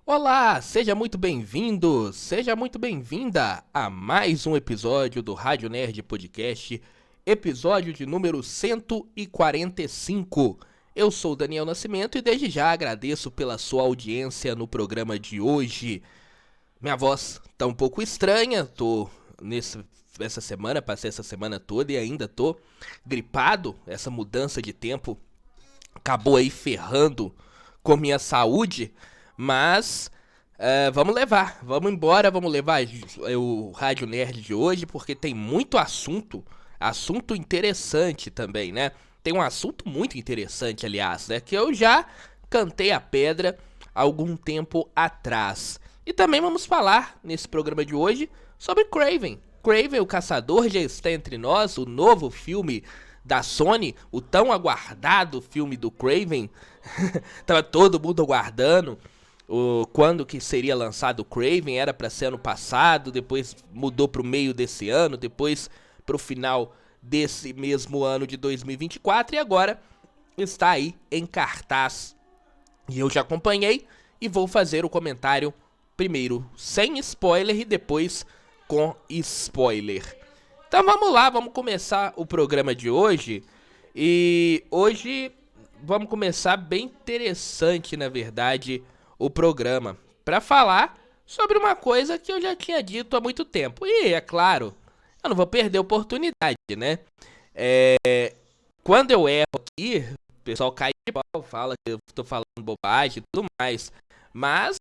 Olá, seja muito bem-vindo, seja muito bem-vinda a mais um episódio do Rádio Nerd Podcast, episódio de número 145. Eu sou o Daniel Nascimento e desde já agradeço pela sua audiência no programa de hoje. Minha voz tá um pouco estranha, essa semana, passei essa semana toda e ainda tô gripado. Essa mudança de tempo acabou aí ferrando com minha saúde, mas vamos levar, vamos embora, vamos levar o Rádio Nerd de hoje, porque tem muito assunto interessante também, né? Tem um assunto muito interessante, aliás, né? Que eu já cantei a pedra há algum tempo atrás. E também vamos falar, nesse programa de hoje, sobre Kraven. Kraven, o Caçador, já está entre nós, o novo filme da Sony, o tão aguardado filme do Kraven. Tava todo mundo aguardando quando que seria lançado o Kraven. Era para ser ano passado, depois mudou para o meio desse ano, depois para o final desse mesmo ano de 2024 e agora está aí em cartaz. E eu já acompanhei e vou fazer o comentário primeiro sem spoiler e depois com spoiler. Então vamos lá, vamos começar o programa de hoje. E hoje vamos começar bem interessante, na verdade, o programa, para falar sobre uma coisa que eu já tinha dito há muito tempo. E é claro, eu não vou perder a oportunidade, né? Quando eu erro aqui, o pessoal cai de pau, fala que eu tô falando bobagem e tudo mais. Mas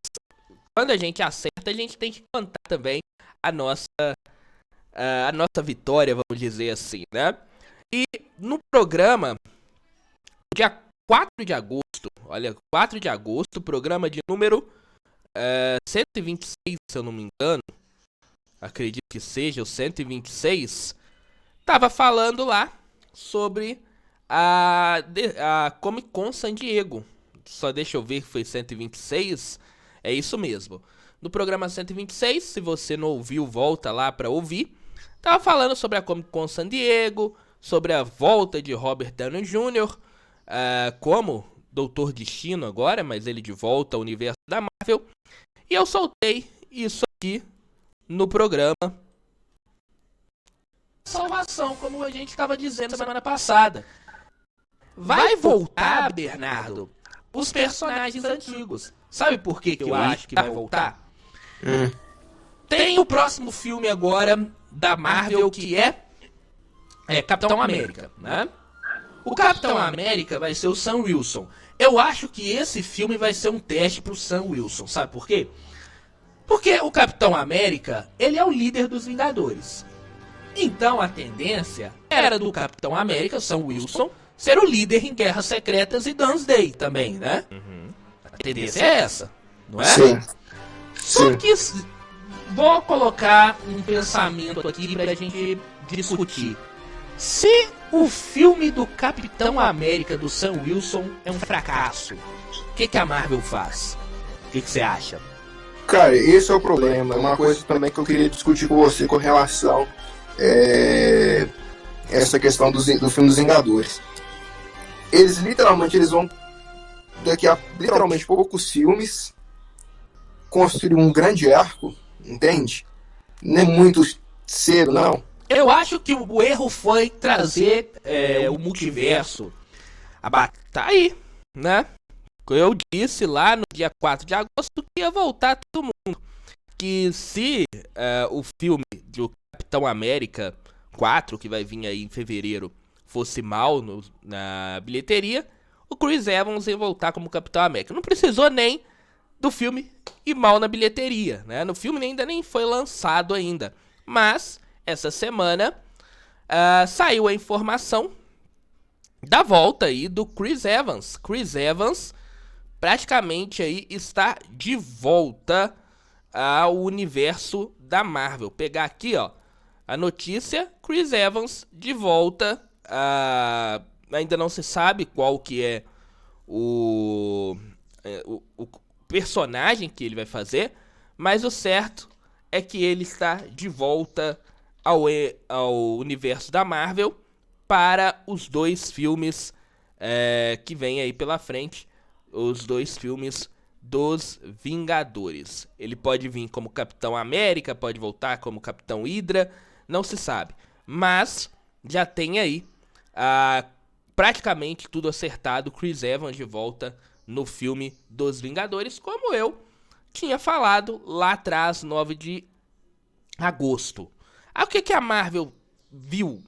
quando a gente acerta, a gente tem que contar também a nossa vitória, vamos dizer assim, né? E no programa, dia 4 de agosto, olha, 4 de agosto, programa de número 126, se eu não me engano, acredito que seja o 126, tava falando lá sobre a Comic Con San Diego. Só deixa eu ver que foi 126, é isso mesmo. No programa 126, se você não ouviu, volta lá pra ouvir. Tava falando sobre a Comic Con San Diego, sobre a volta de Robert Downey Jr., como Doutor Destino agora, mas ele de volta ao universo da Marvel. E eu soltei isso aqui no programa. Salvação, como a gente estava dizendo semana passada. Vai voltar, Bernardo, os personagens antigos. Sabe por que eu acho que vai voltar? Tem o próximo filme agora da Marvel que é Capitão América, né? O Capitão América vai ser o Sam Wilson. Eu acho que esse filme vai ser um teste pro Sam Wilson, sabe por quê? Porque o Capitão América, ele é o líder dos Vingadores. Então a tendência era do Capitão América, Sam Wilson, ser o líder em Guerras Secretas e Doomsday também, né? A tendência é essa, não é? Sim. Só que vou colocar um pensamento aqui pra gente discutir. Se o filme do Capitão América do Sam Wilson é um fracasso, o que a Marvel faz? O que você acha? Cara, esse é o problema. Uma coisa também que eu queria discutir com você com relação essa questão do filme dos Vingadores. Eles vão, daqui a literalmente poucos filmes, construir um grande arco, entende? Não é muito cedo, não. Eu acho que o erro foi trazer o multiverso. Tá aí, né? Eu disse lá no dia 4 de agosto que ia voltar todo mundo. Que se o filme do Capitão América 4, que vai vir aí em fevereiro, fosse mal na bilheteria, o Chris Evans ia voltar como Capitão América. Não precisou nem do filme ir mal na bilheteria, né? No filme ainda nem foi lançado ainda. Mas essa semana saiu a informação da volta aí do Chris Evans. Chris Evans praticamente aí está de volta ao universo da Marvel. Pegar aqui, ó, a notícia: Chris Evans de volta. Ainda não se sabe qual que é o personagem que ele vai fazer, mas o certo é que ele está de volta ao universo da Marvel para os dois filmes que vem aí pela frente, os dois filmes dos Vingadores. Ele pode vir como Capitão América, pode voltar como Capitão Hydra, não se sabe. Mas já tem aí praticamente tudo acertado. Chris Evans de volta no filme dos Vingadores, como eu tinha falado lá atrás, 9 de agosto. Aí o que a Marvel viu?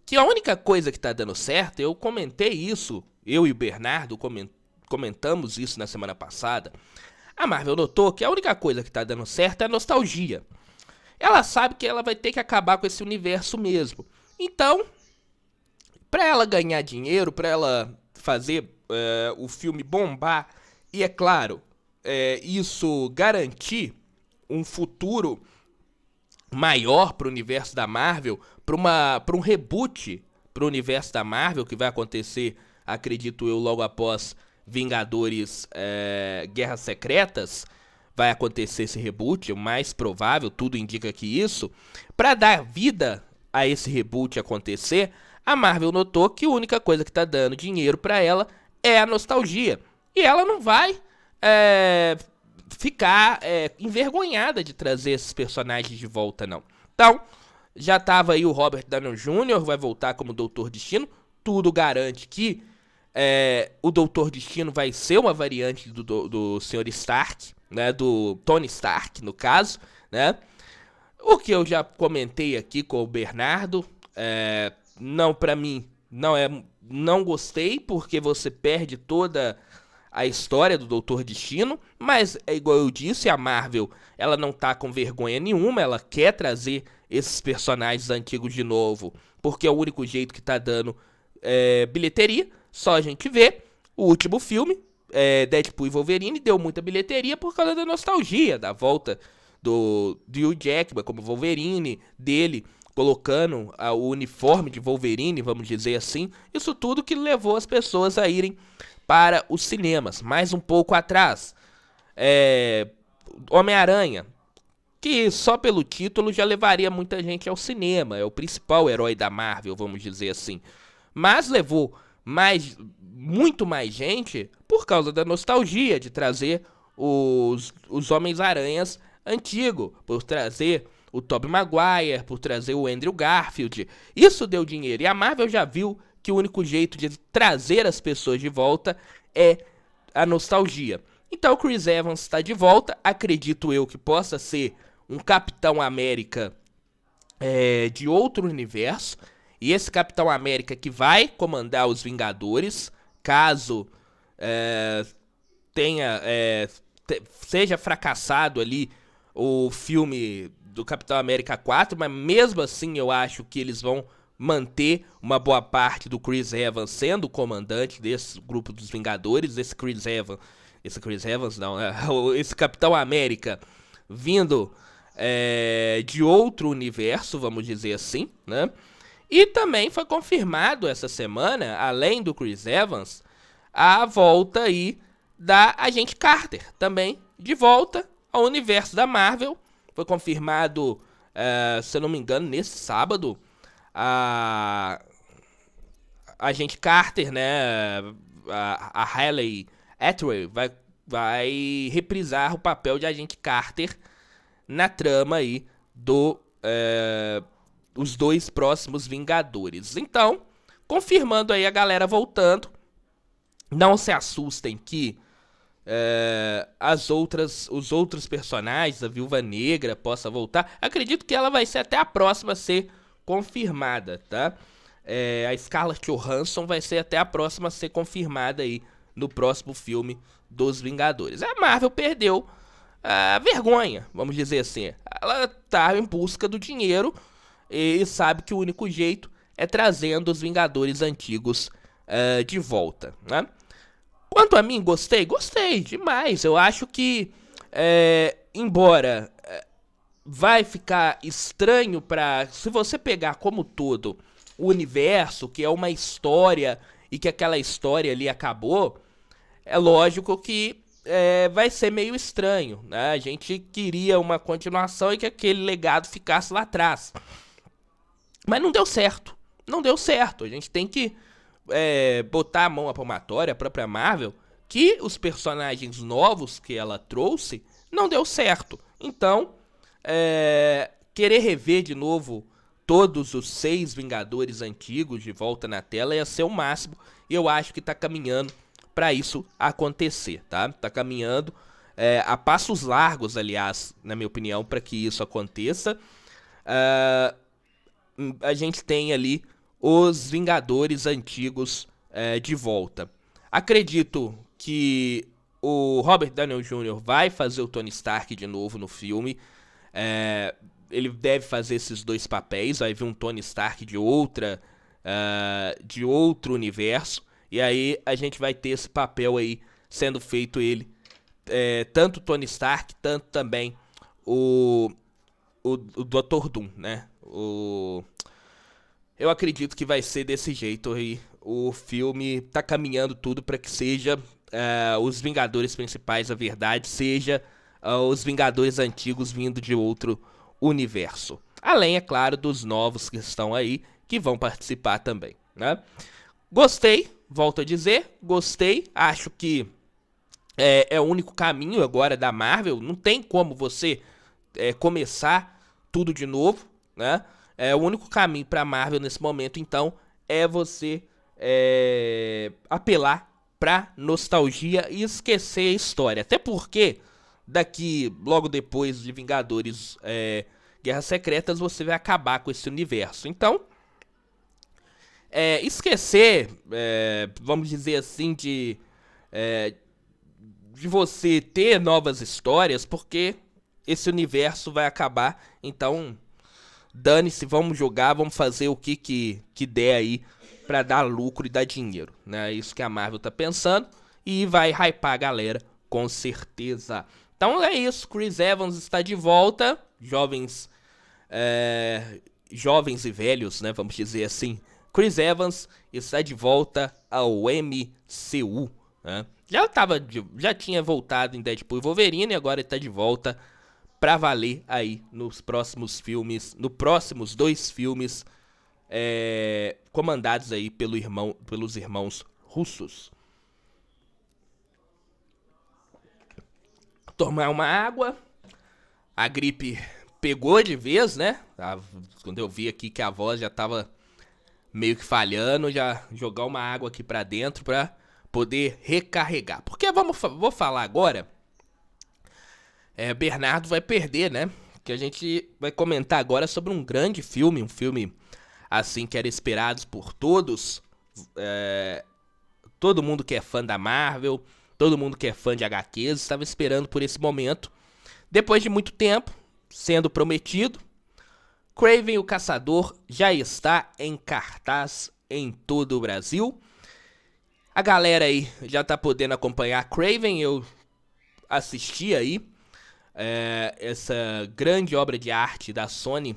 Que a única coisa que tá dando certo, eu comentei isso, eu e o Bernardo comentamos isso na semana passada. A Marvel notou que a única coisa que tá dando certo é a nostalgia. Ela sabe que ela vai ter que acabar com esse universo mesmo. Então, pra ela ganhar dinheiro, pra ela fazer o filme bombar, e é claro, isso garantir um futuro maior pro universo da Marvel, pra um reboot pro universo da Marvel, que vai acontecer, acredito eu, logo após Vingadores Guerras Secretas, vai acontecer esse reboot, o mais provável, tudo indica que isso. Pra dar vida a esse reboot acontecer, a Marvel notou que a única coisa que tá dando dinheiro pra ela é a nostalgia. E ela não vai ficar envergonhada de trazer esses personagens de volta, não. Então, já tava aí o Robert Downey Jr., vai voltar como Doutor Destino. Tudo garante que o Doutor Destino vai ser uma variante do Sr. Stark, né? Do Tony Stark, no caso, né? O que eu já comentei aqui com o Bernardo, não, pra mim, não gostei, porque você perde toda a história do Doutor Destino, mas é igual eu disse, a Marvel, ela não tá com vergonha nenhuma, ela quer trazer esses personagens antigos de novo, porque é o único jeito que tá dando bilheteria. Só a gente vê o último filme, Deadpool e Wolverine, deu muita bilheteria por causa da nostalgia, da volta do Hugh Jackman como Wolverine, dele colocando o uniforme de Wolverine, vamos dizer assim. Isso tudo que levou as pessoas a irem para os cinemas. Mais um pouco atrás, Homem-Aranha, que só pelo título já levaria muita gente ao cinema, é o principal herói da Marvel, vamos dizer assim. Mas levou muito mais gente por causa da nostalgia de trazer os Homens-Aranhas antigos, por trazer o Tobey Maguire, por trazer o Andrew Garfield. Isso deu dinheiro, e a Marvel já viu que o único jeito de trazer as pessoas de volta é a nostalgia. Então o Chris Evans está de volta, acredito eu que possa ser um Capitão América de outro universo, e esse Capitão América que vai comandar os Vingadores, caso seja fracassado ali o filme do Capitão América 4, mas mesmo assim eu acho que eles vão manter uma boa parte do Chris Evans sendo o comandante desse grupo dos Vingadores. Esse Capitão América vindo de outro universo, vamos dizer assim, né? E também foi confirmado essa semana, além do Chris Evans, a volta aí da Agente Carter, também de volta ao universo da Marvel. Foi confirmado, se eu não me engano, nesse sábado, a Agente Carter, né, a Hayley Atwell vai reprisar o papel de Agente Carter na trama aí os dois próximos Vingadores. Então, confirmando aí a galera voltando. Não se assustem que os outros personagens, a Viúva Negra possa voltar. Acredito que ela vai ser até a próxima a ser confirmada, tá? A Scarlett Johansson vai ser até a próxima a ser confirmada aí no próximo filme dos Vingadores. A Marvel perdeu a vergonha, vamos dizer assim. Ela tá em busca do dinheiro e sabe que o único jeito é trazendo os Vingadores antigos de volta, né? Quanto a mim, gostei demais. Eu acho que, embora vai ficar estranho se você pegar como todo o universo, que é uma história e que aquela história ali acabou, é lógico que vai ser meio estranho, né? A gente queria uma continuação e que aquele legado ficasse lá atrás. Mas não deu certo. A gente tem que botar a mão à palmatória, a própria Marvel que os personagens novos que ela trouxe não deu certo. Então, querer rever de novo todos os 6 Vingadores antigos de volta na tela ia ser o máximo. E eu acho que tá caminhando para isso acontecer, tá? Tá caminhando a passos largos, aliás, na minha opinião, para que isso aconteça. A gente tem ali os Vingadores antigos de volta. Acredito que o Robert Downey Jr. vai fazer o Tony Stark de novo no filme. Ele deve fazer esses 2 papéis. Vai vir um Tony Stark de outro universo. E aí a gente vai ter esse papel aí sendo feito ele. Tanto o Tony Stark, tanto também o Dr. Doom, né? Eu acredito que vai ser desse jeito aí. O filme tá caminhando tudo para que seja os Vingadores principais, a verdade, seja os Vingadores antigos vindo de outro universo. Além, é claro, dos novos que estão aí, que vão participar também, né? Gostei, volto a dizer, gostei. Acho que é o único caminho agora da Marvel. Não tem como você começar tudo de novo, né? O único caminho pra Marvel nesse momento, então, é você apelar pra nostalgia e esquecer a história. Até porque, daqui, logo depois de Vingadores Guerras Secretas, você vai acabar com esse universo. Então, esquecer, vamos dizer assim, de você ter novas histórias, porque esse universo vai acabar. Então, dane-se, vamos jogar, vamos fazer o que der aí pra dar lucro e dar dinheiro, né? É isso que a Marvel tá pensando e vai hypar a galera, com certeza. Então é isso, Chris Evans está de volta, jovens e velhos, né? Vamos dizer assim. Chris Evans está de volta ao MCU, né? Já tinha voltado em Deadpool e Wolverine, agora ele tá de volta pra valer aí nos próximos filmes, nos próximos 2 filmes comandados aí pelos irmãos russos. Tomar uma água. A gripe pegou de vez, né? Quando eu vi aqui que a voz já tava meio que falhando, já jogar uma água aqui pra dentro pra poder recarregar. Porque vou falar agora. Bernardo vai perder, né? Que a gente vai comentar agora sobre um grande filme, um filme assim que era esperado por todos, todo mundo que é fã da Marvel, todo mundo que é fã de HQs, estava esperando por esse momento. Depois de muito tempo, sendo prometido, Kraven o Caçador já está em cartaz em todo o Brasil. A galera aí já tá podendo acompanhar Kraven. Eu assisti aí essa grande obra de arte da Sony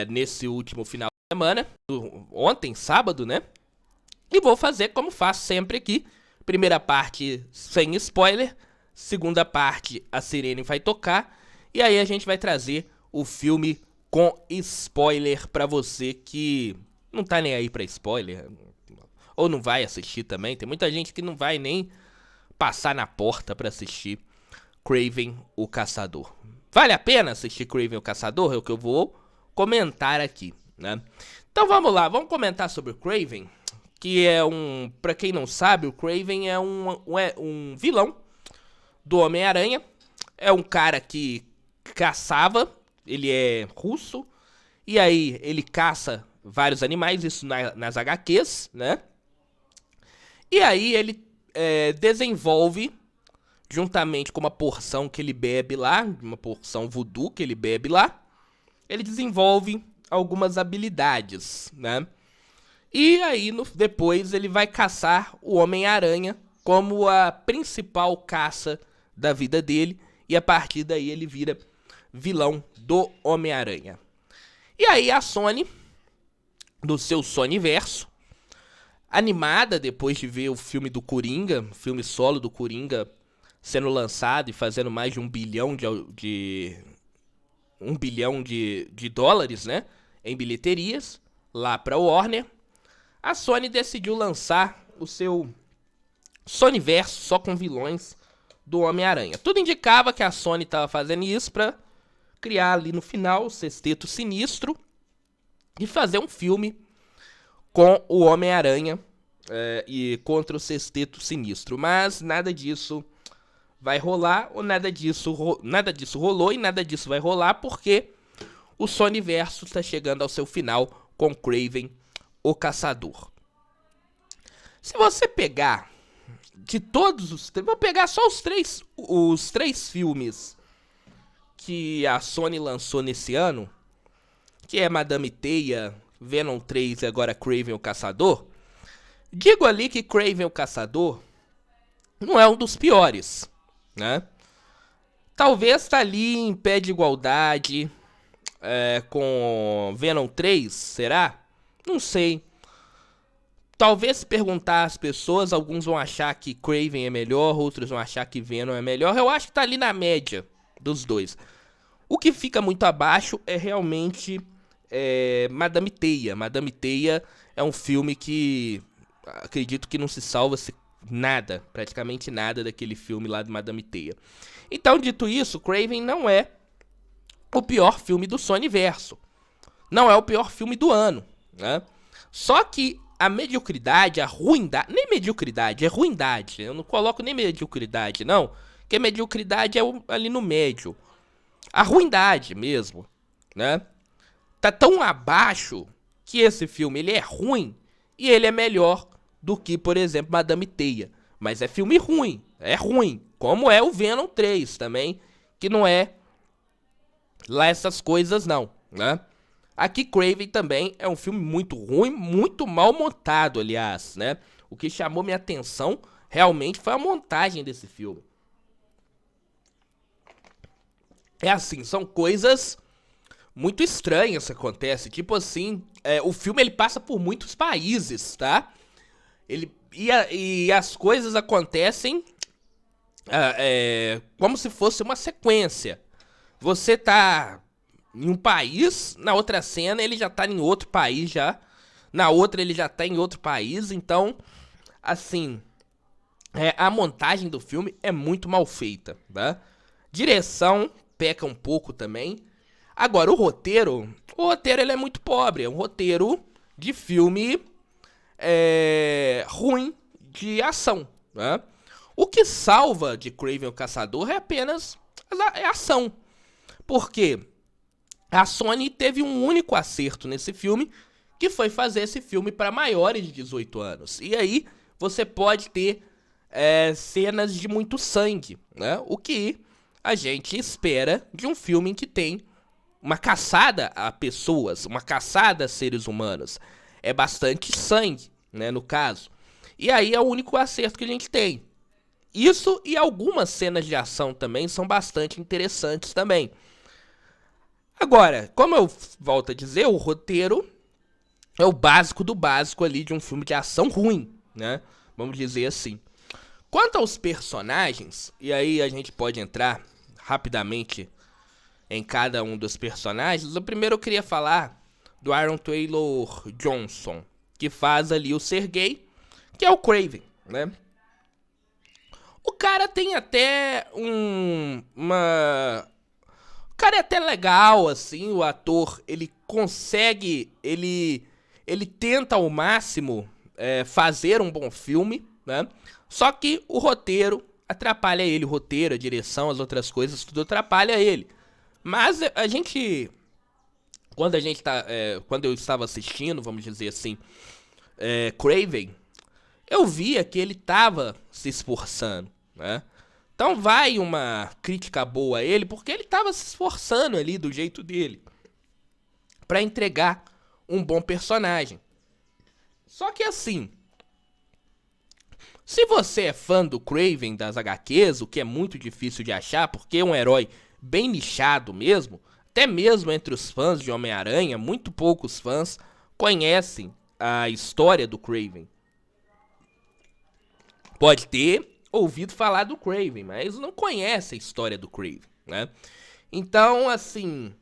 nesse último final de semana, ontem, sábado, né? E vou fazer como faço sempre aqui. Primeira parte sem spoiler, segunda parte a sirene vai tocar, e aí a gente vai trazer o filme com spoiler pra você que não tá nem aí pra spoiler, ou não vai assistir também. Tem muita gente que não vai nem passar na porta pra assistir Kraven o Caçador. Vale a pena assistir Kraven o Caçador? É o que eu vou comentar aqui, né? Então vamos lá, vamos comentar sobre o Kraven, que é pra quem não sabe, o Kraven é um vilão do Homem-Aranha. É um cara que caçava, ele é russo, e aí ele caça vários animais, isso nas HQs, né? E aí ele desenvolve, juntamente com uma porção que ele bebe lá, uma porção voodoo que ele bebe lá, ele desenvolve algumas habilidades, né? E aí, depois, ele vai caçar o Homem-Aranha como a principal caça da vida dele. E a partir daí ele vira vilão do Homem-Aranha. E aí a Sony, do seu Sonyverso, animada depois de ver o filme do Coringa, o filme solo do Coringa sendo lançado e fazendo mais de 1 bilhão de dólares, né, em bilheterias, lá pra Warner, a Sony decidiu lançar o seu Sonyverso só com vilões do Homem-Aranha. Tudo indicava que a Sony estava fazendo isso pra criar ali no final o Sexteto Sinistro e fazer um filme com o Homem-Aranha e contra o Sexteto Sinistro. Mas nada disso vai rolar, ou nada disso rolou e nada disso vai rolar, porque o Sonyverso está chegando ao seu final com Kraven, o Caçador. Se você pegar de todos os... Vou pegar só os três filmes que a Sony lançou nesse ano, que é Madame Teia, Venom 3 e agora Kraven o Caçador. Digo ali que Kraven o Caçador não é um dos piores, né? Talvez tá ali em pé de igualdade com Venom 3, será? Não sei. Talvez se perguntar às pessoas, alguns vão achar que Kraven é melhor, outros vão achar que Venom é melhor. Eu acho que tá ali na média dos dois. O que fica muito abaixo é realmente Madame Teia. Madame Teia é um filme que acredito que não se salva nada, praticamente nada daquele filme lá de Madame Teia. Então, dito isso, Kraven não é o pior filme do Sonyverso. Não é o pior filme do ano, né? Só que a mediocridade, a ruindade... Nem mediocridade, é ruindade. Eu não coloco nem mediocridade, não. Porque mediocridade é ali no médio. A ruindade mesmo, né? Tá tão abaixo que esse filme ele é ruim e ele é melhor do que, por exemplo, Madame Teia. Mas é filme ruim, é ruim. Como é o Venom 3 também, que não é lá essas coisas não, né? Aqui Kraven também é um filme muito ruim, muito mal montado, aliás, né? O que chamou minha atenção realmente foi a montagem desse filme. É assim, são coisas muito estranhas que acontecem. Tipo assim, o filme ele passa por muitos países, tá? E as coisas acontecem como se fosse uma sequência. Você tá em um país, na outra cena ele já tá em outro país já. Na outra ele já tá em outro país. Então, assim, a montagem do filme é muito mal feita, tá? Direção peca um pouco também. Agora, o roteiro ele é muito pobre. É um roteiro de filme ruim de ação, né? O que salva de Kraven o Caçador é apenas a ação. Porque a Sony teve um único acerto nesse filme, que foi fazer esse filme para maiores de 18 anos. E aí você pode ter cenas de muito sangue, né? O que a gente espera de um filme que tem uma caçada a pessoas, uma caçada a seres humanos. É bastante sangue, né, no caso. E aí é o único acerto que a gente tem. Isso e algumas cenas de ação também são bastante interessantes também. Agora, como eu volto a dizer, o roteiro é o básico do básico ali de um filme de ação ruim, né? Vamos dizer assim. Quanto aos personagens, e aí a gente pode entrar rapidamente em cada um dos personagens. O primeiro eu queria falar do Aaron Taylor Johnson, que faz ali o Sergei, que é o Kraven, né? O cara tem até O cara é até legal, assim, o ator, ele consegue, ele tenta ao máximo fazer um bom filme, né? Só que o roteiro atrapalha ele, o roteiro, a direção, as outras coisas, tudo atrapalha ele. Mas a gente, quando eu estava assistindo, vamos dizer assim, Kraven, eu via que ele estava se esforçando, né? Então vai uma crítica boa a ele, porque ele estava se esforçando ali do jeito dele para entregar um bom personagem. Só que assim, se você é fã do Kraven das HQs, o que é muito difícil de achar, porque é um herói bem nichado mesmo, até mesmo entre os fãs de Homem-Aranha, muito poucos fãs conhecem a história do Kraven. Pode ter ouvido falar do Kraven, mas não conhece a história do Kraven, né? Então, assim,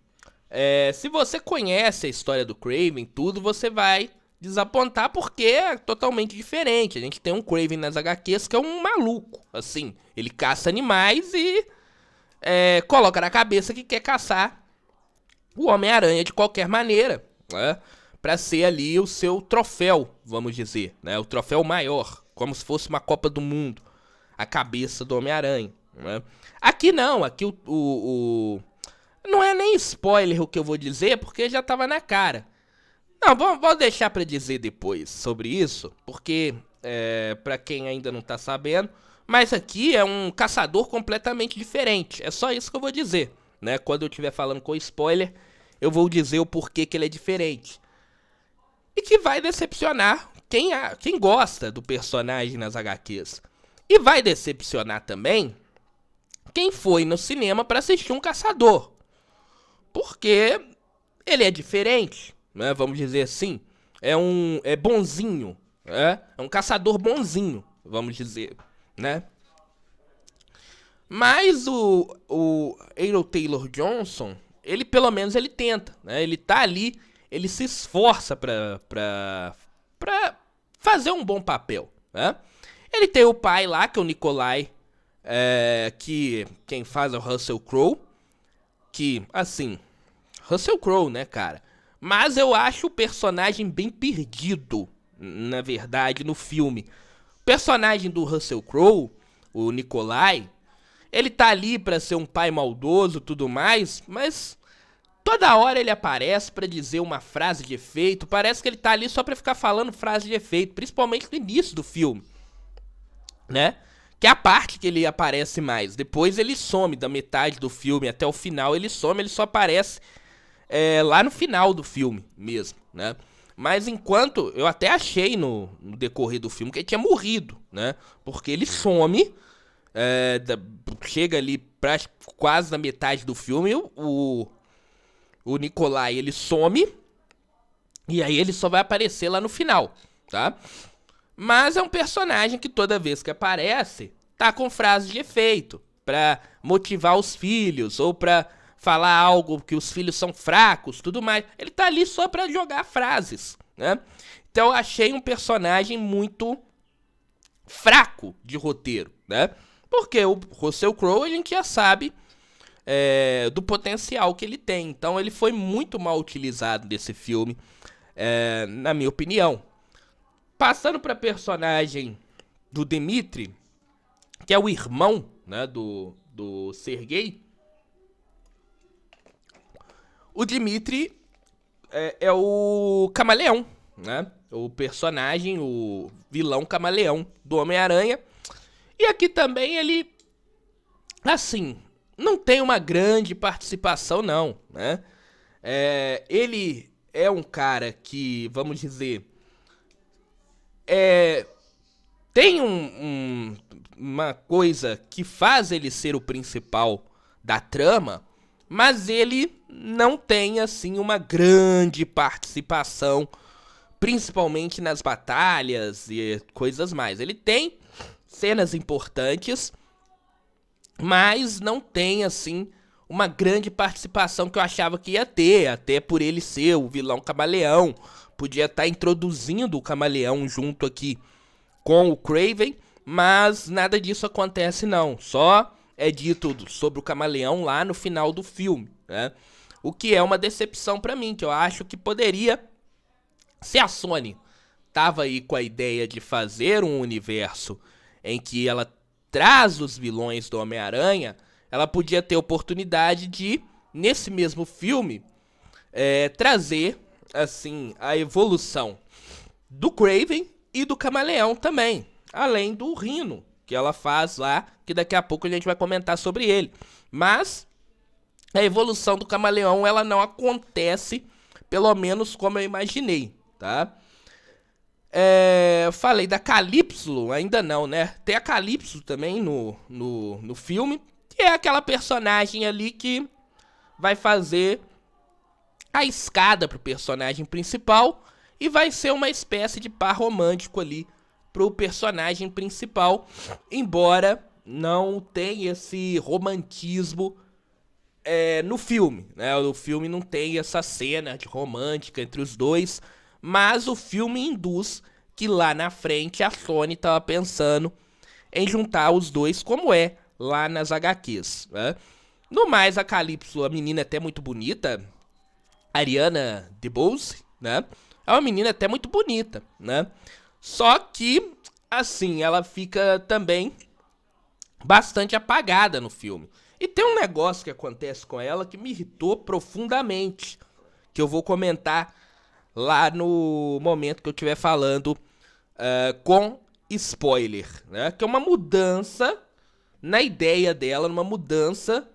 se você conhece a história do Kraven, tudo, você vai desapontar porque é totalmente diferente. A gente tem um Kraven nas HQs que é um maluco, assim. Ele caça animais e coloca na cabeça que quer caçar o Homem-Aranha de qualquer maneira, né? Pra ser ali o seu troféu, vamos dizer, né? O troféu maior, como se fosse uma Copa do Mundo, a cabeça do Homem-Aranha, né? Aqui não, aqui não é nem spoiler o que eu vou dizer, porque já tava na cara. Não, vou deixar pra dizer depois sobre isso, porque, pra quem ainda não tá sabendo, mas aqui é um caçador completamente diferente. É só isso que eu vou dizer, né? Quando eu estiver falando com spoiler, eu vou dizer o porquê que ele é diferente. E que vai decepcionar quem gosta do personagem nas HQs. E vai decepcionar também quem foi no cinema pra assistir um caçador. Porque ele é diferente, né? Vamos dizer assim. É bonzinho, né? É um caçador bonzinho, vamos dizer, né? Mas o Aaron Taylor Johnson, ele pelo menos ele tenta, né? Ele tá ali, ele se esforça pra fazer um bom papel, né? Ele tem o pai lá, que é o Nikolai, que quem faz é o Russell Crowe, que, assim, Russell Crowe, né, cara? Mas eu acho o personagem bem perdido, na verdade, no filme. O personagem do Russell Crowe, o Nikolai, ele tá ali pra ser um pai maldoso e tudo mais, mas toda hora ele aparece pra dizer uma frase de efeito. Parece que ele tá ali só pra ficar falando frase de efeito, principalmente no início do filme, né? Que é a parte que ele aparece mais. Depois ele some, da metade do filme até o final ele some, ele só aparece lá no final do filme mesmo, né? Mas enquanto, eu até achei no decorrer do filme que ele tinha morrido, né? Porque ele some, chega ali pra quase na metade do filme, o Nikolai, ele some, e aí ele só vai aparecer lá no final, tá? Mas é um personagem que toda vez que aparece, tá com frases de efeito, pra motivar os filhos, ou pra falar algo que os filhos são fracos, tudo mais. Ele tá ali só pra jogar frases, né? Então eu achei um personagem muito fraco de roteiro, né? Porque o Russell Crowe, a gente já sabe do potencial que ele tem. Então ele foi muito mal utilizado nesse filme, na minha opinião. Passando pra personagem do Dmitri, que é o irmão, né, do Sergei. O Dmitri é o camaleão, né? O personagem, o vilão camaleão do Homem-Aranha. E aqui também ele, assim, não tem uma grande participação não, né? Ele é um cara que, vamos dizer, tem uma coisa que faz ele ser o principal da trama, mas ele não tem, assim, uma grande participação, principalmente nas batalhas e coisas mais. Ele tem cenas importantes, mas não tem, assim, uma grande participação que eu achava que ia ter, até por ele ser o vilão camaleão. Podia estar introduzindo o camaleão junto aqui com o Kraven, mas nada disso acontece não. Só é dito sobre o camaleão lá no final do filme, né? O que é uma decepção pra mim, que eu acho que poderia, se a Sony tava aí com a ideia de fazer um universo em que ela traz os vilões do Homem-Aranha, ela podia ter oportunidade de, nesse mesmo filme, trazer, assim, a evolução do Kraven e do camaleão também, além do Rhino, que ela faz lá, que daqui a pouco a gente vai comentar sobre ele. Mas a evolução do camaleão, ela não acontece, pelo menos como eu imaginei, tá? Falei da Calypso, ainda não, né? Tem a Calypso também no filme, que é aquela personagem ali que vai fazer a escada pro personagem principal e vai ser uma espécie de par romântico ali pro personagem principal, embora não tenha esse romantismo no filme, né? O filme não tem essa cena de romântica entre os dois, mas o filme induz que lá na frente a Sony tava pensando em juntar os dois, como é lá nas HQs, né? No mais, a Calypso, a menina é até muito bonita, Ariana DeBose, né? É uma menina até muito bonita, né? Só que, assim, ela fica também bastante apagada no filme. E tem um negócio que acontece com ela que me irritou profundamente, que eu vou comentar lá no momento que eu estiver falando com spoiler, né? Que é uma mudança na ideia dela, uma mudança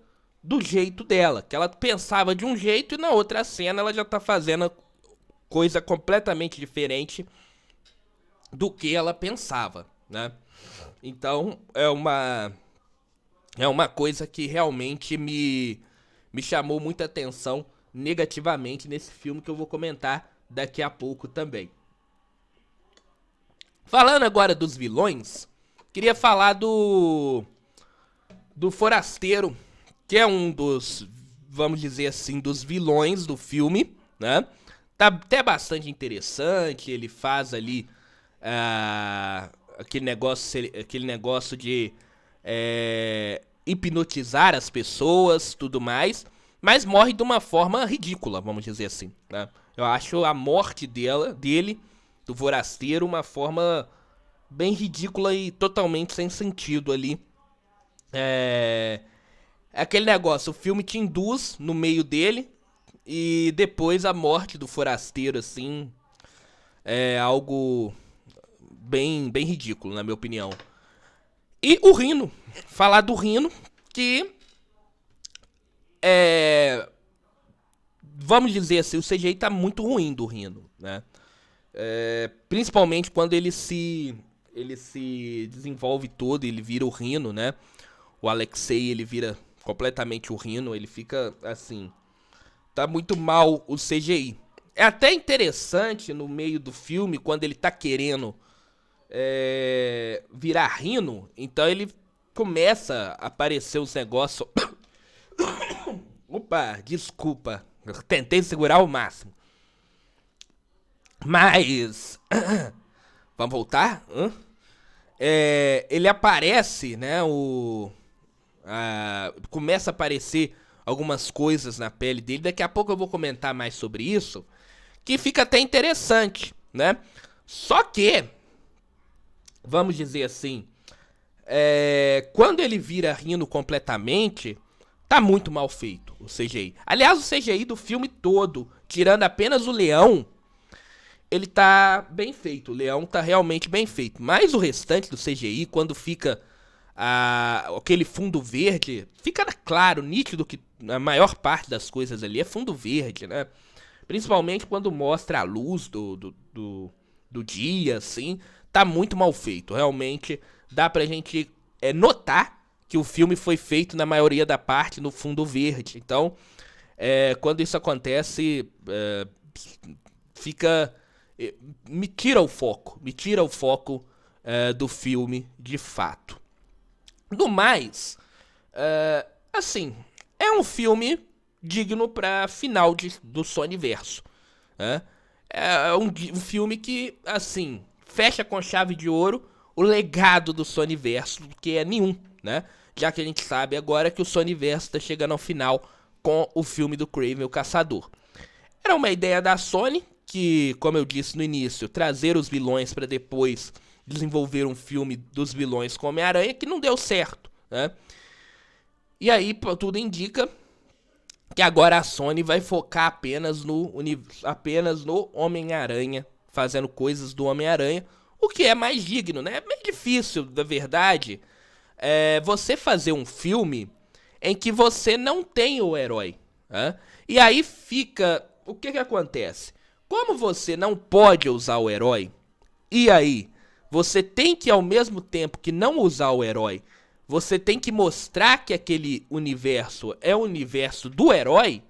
do jeito dela. Que ela pensava de um jeito e na outra cena ela já tá fazendo coisa completamente diferente do que ela pensava, né? Então é uma coisa que realmente me chamou muita atenção negativamente nesse filme que eu vou comentar daqui a pouco também. Falando agora dos vilões, queria falar do Forasteiro, que é um dos, vamos dizer assim, dos vilões do filme, né? Tá até bastante interessante, ele faz ali aquele negócio de hipnotizar as pessoas, tudo mais, mas morre de uma forma ridícula, vamos dizer assim, né? Eu acho a morte dele, do Forasteiro, uma forma bem ridícula e totalmente sem sentido ali. É aquele negócio, o filme te induz no meio dele e depois a morte do Forasteiro, assim, é algo bem ridículo, na minha opinião. E o Rhino, falar do Rhino, que vamos dizer assim, o CGI tá muito ruim do Rhino, né? Principalmente quando ele se desenvolve todo, ele vira o Rhino, né? O Alexei, ele vira completamente o Rhino, ele fica assim, tá muito mal o CGI. É até interessante no meio do filme, quando ele tá querendo virar Rhino, então ele começa a aparecer os negócios. Opa, desculpa, eu tentei segurar ao máximo. Mas vamos voltar? Ele aparece, né? Começa a aparecer algumas coisas na pele dele. Daqui a pouco eu vou comentar mais sobre isso, que fica até interessante, né? Só que, vamos dizer assim, quando ele vira Rhino completamente, tá muito mal feito o CGI. Aliás, o CGI do filme todo, tirando apenas o leão, ele tá bem feito. O leão tá realmente bem feito. Mas o restante do CGI, quando fica aquele fundo verde, fica claro, nítido que a maior parte das coisas ali é fundo verde, né? Principalmente quando mostra a luz do dia, assim, tá muito mal feito. Realmente dá pra gente notar que o filme foi feito na maioria da parte no fundo verde. Então, quando isso acontece, me tira o foco do filme de fato. Do mais, assim, é um filme digno pra final do Sonyverso, né? É um filme que, assim, fecha com chave de ouro o legado do Sonyverso, que é nenhum, né? Já que a gente sabe agora que o Sonyverso tá chegando ao final com o filme do Kraven, o Caçador. Era uma ideia da Sony, que, como eu disse no início, trazer os vilões para depois desenvolver um filme dos vilões com Homem-Aranha, que não deu certo, né? E aí, tudo indica que agora a Sony vai focar apenas no Homem-Aranha, fazendo coisas do Homem-Aranha, o que é mais digno, né? É meio difícil, na verdade, você fazer um filme em que você não tem o herói, né? E aí fica... O que acontece? Como você não pode usar o herói, e aí você tem que, ao mesmo tempo que não usar o herói, você tem que mostrar que aquele universo é o universo do herói,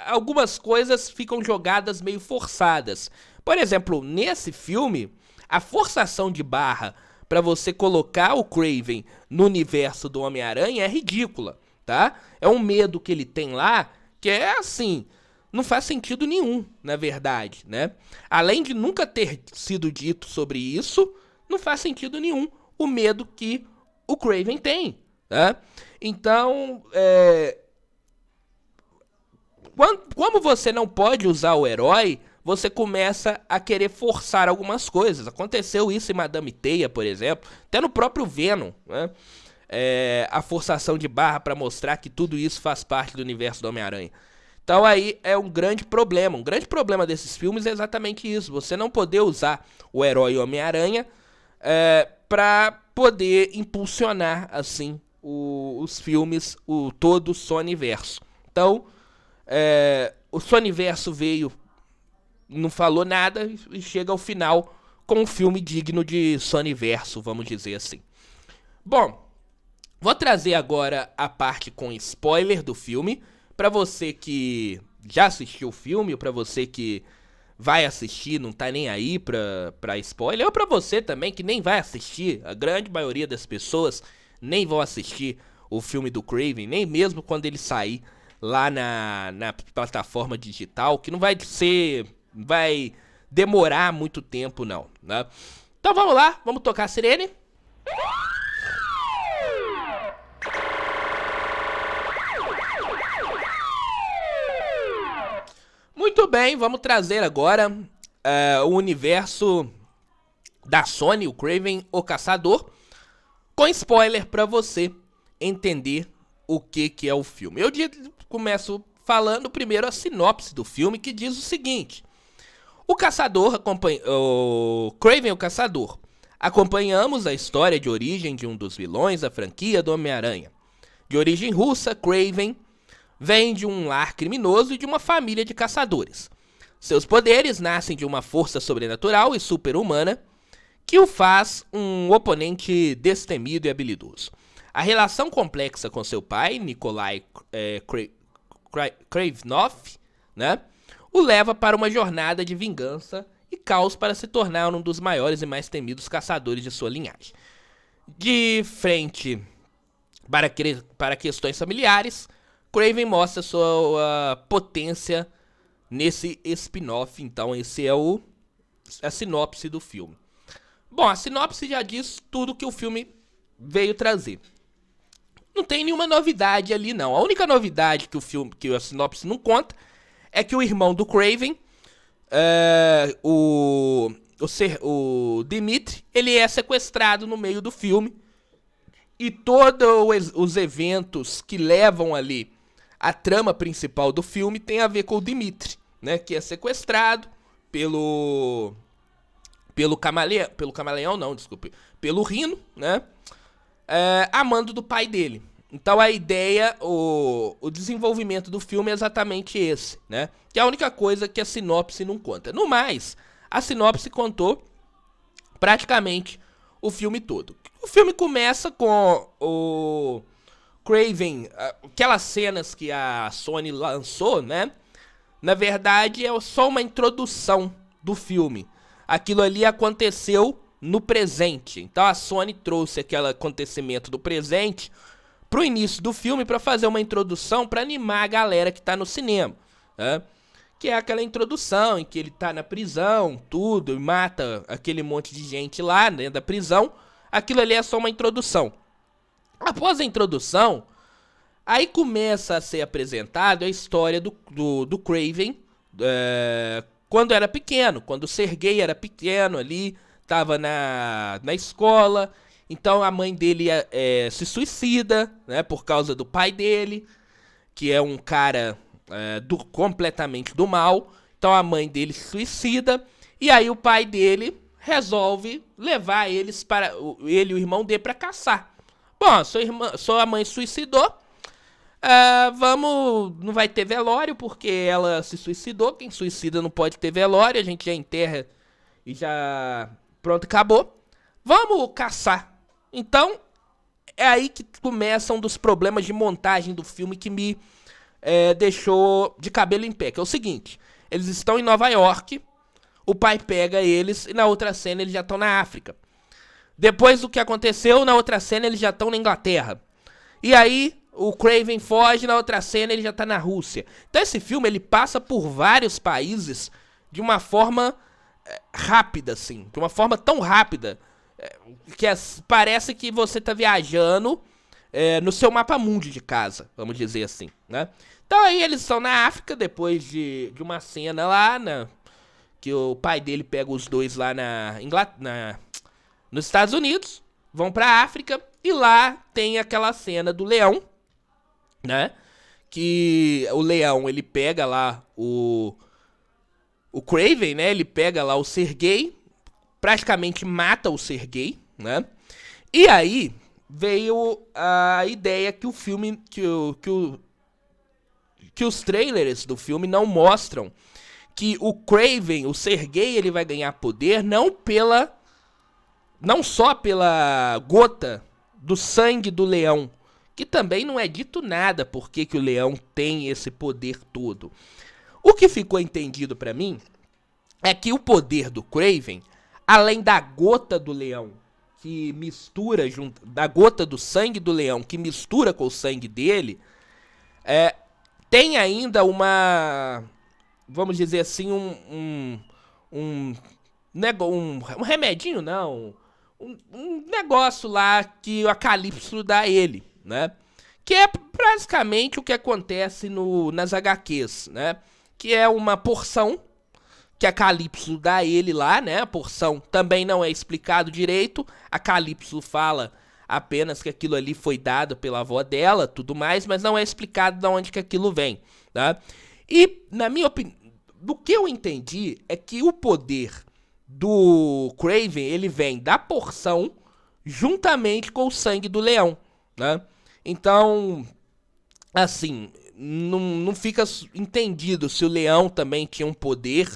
algumas coisas ficam jogadas meio forçadas. Por exemplo, nesse filme, a forçação de barra para você colocar o Kraven no universo do Homem-Aranha é ridícula, tá? É um medo que ele tem lá, que é assim, não faz sentido nenhum, na verdade, né? Além de nunca ter sido dito sobre isso, não faz sentido nenhum o medo que o Kraven tem, né? Então, como você não pode usar o herói, você começa a querer forçar algumas coisas. Aconteceu isso em Madame Teia, por exemplo, até no próprio Venom, né? A forçação de barra para mostrar que tudo isso faz parte do universo do Homem-Aranha. Então aí é um grande problema. Um grande problema desses filmes é exatamente isso. Você não poder usar o herói Homem-Aranha para poder impulsionar assim os filmes, todo o Sonyverso. Então, o Sonyverso veio, não falou nada e chega ao final com um filme digno de Sonyverso, vamos dizer assim. Bom, vou trazer agora a parte com spoiler do filme. Pra você que já assistiu o filme, ou pra você que vai assistir, não tá nem aí pra spoiler, ou pra você também que nem vai assistir, a grande maioria das pessoas nem vão assistir o filme do Kraven, nem mesmo quando ele sair lá na plataforma digital, que não vai demorar muito tempo não, né? Então vamos lá, vamos tocar a sirene. Muito bem, vamos trazer agora o universo da Sony, o Kraven, o Caçador, com spoiler pra você entender o que é o filme. Eu começo falando primeiro a sinopse do filme, que diz o seguinte: o Kraven, o Caçador. Acompanhamos a história de origem de um dos vilões da franquia do Homem-Aranha. De origem russa, Kraven vem de um lar criminoso e de uma família de caçadores. Seus poderes nascem de uma força sobrenatural e super-humana que o faz um oponente destemido e habilidoso. A relação complexa com seu pai, Nikolai Kravenov, né, o leva para uma jornada de vingança e caos para se tornar um dos maiores e mais temidos caçadores de sua linhagem. De frente para questões familiares, Kraven mostra sua potência nesse spin-off. Então esse é a sinopse do filme. Bom, a sinopse já diz tudo que o filme veio trazer. Não tem nenhuma novidade ali não. A única novidade que a sinopse não conta é que o irmão do Kraven, o Dimitri, ele é sequestrado no meio do filme. E todos os eventos que levam ali a trama principal do filme tem a ver com o Dimitri, né, que é sequestrado pelo camaleão, não, desculpe, pelo Rhino, né, amando do pai dele. Então a ideia, o desenvolvimento do filme é exatamente esse, né, que é a única coisa que a sinopse não conta. No mais, a sinopse contou praticamente o filme todo. O filme começa com o Kraven, aquelas cenas que a Sony lançou, né? Na verdade, é só uma introdução do filme. Aquilo ali aconteceu no presente. Então a Sony trouxe aquele acontecimento do presente pro início do filme para fazer uma introdução para animar a galera que tá no cinema, né? Que é aquela introdução em que ele tá na prisão, tudo, e mata aquele monte de gente lá dentro da prisão. Aquilo ali é só uma introdução. Após a introdução, aí começa a ser apresentado a história do Kraven quando era pequeno, quando o Sergei era pequeno ali, tava na escola. Então a mãe dele se suicida, né, por causa do pai dele, que é um cara completamente do mal. Então a mãe dele se suicida, e aí o pai dele resolve levar ele e o irmão dele pra caçar. Bom, sua mãe suicidou, não vai ter velório porque ela se suicidou. Quem suicida não pode ter velório, a gente já enterra e já, pronto, acabou. Vamos caçar. Então é aí que começa um dos problemas de montagem do filme que me deixou de cabelo em pé, que é o seguinte: eles estão em Nova York, o pai pega eles e na outra cena eles já estão na África. Depois do que aconteceu, na outra cena eles já estão na Inglaterra. E aí o Kraven foge, na outra cena ele já tá na Rússia. Então esse filme, ele passa por vários países de uma forma rápida, assim. De uma forma tão rápida que parece que você tá viajando no seu mapa mundi de casa, vamos dizer assim, né? Então aí eles estão na África, depois de uma cena lá, que o pai dele pega os dois lá nos Estados Unidos, vão pra África, e lá tem aquela cena do leão, né? Que o leão, ele pega lá o Kraven, né? Ele pega lá o Sergei, praticamente mata o Sergei, né? E aí veio a ideia que o filme, que os trailers do filme não mostram que o Kraven, o Sergei, ele vai ganhar poder não só pela gota do sangue do leão, que também não é dito nada porque que o leão tem esse poder todo. O que ficou entendido pra mim é que o poder do Kraven, além da gota do leão que mistura junto, da gota do sangue do leão que mistura com o sangue dele, tem ainda uma, vamos dizer assim, um remedinho, não, um negócio lá que a Calypso dá a ele, né? Que é basicamente o que acontece nas HQs, né? Que é uma porção que a Calypso dá a ele lá, né? A porção também não é explicado direito. A Calypso fala apenas que aquilo ali foi dado pela avó dela, tudo mais, mas não é explicado de onde que aquilo vem, tá? E, na minha opinião, do que eu entendi é que o poder do Kraven, ele vem da porção juntamente com o sangue do leão, né? Então, assim, não fica entendido se o leão também tinha um poder,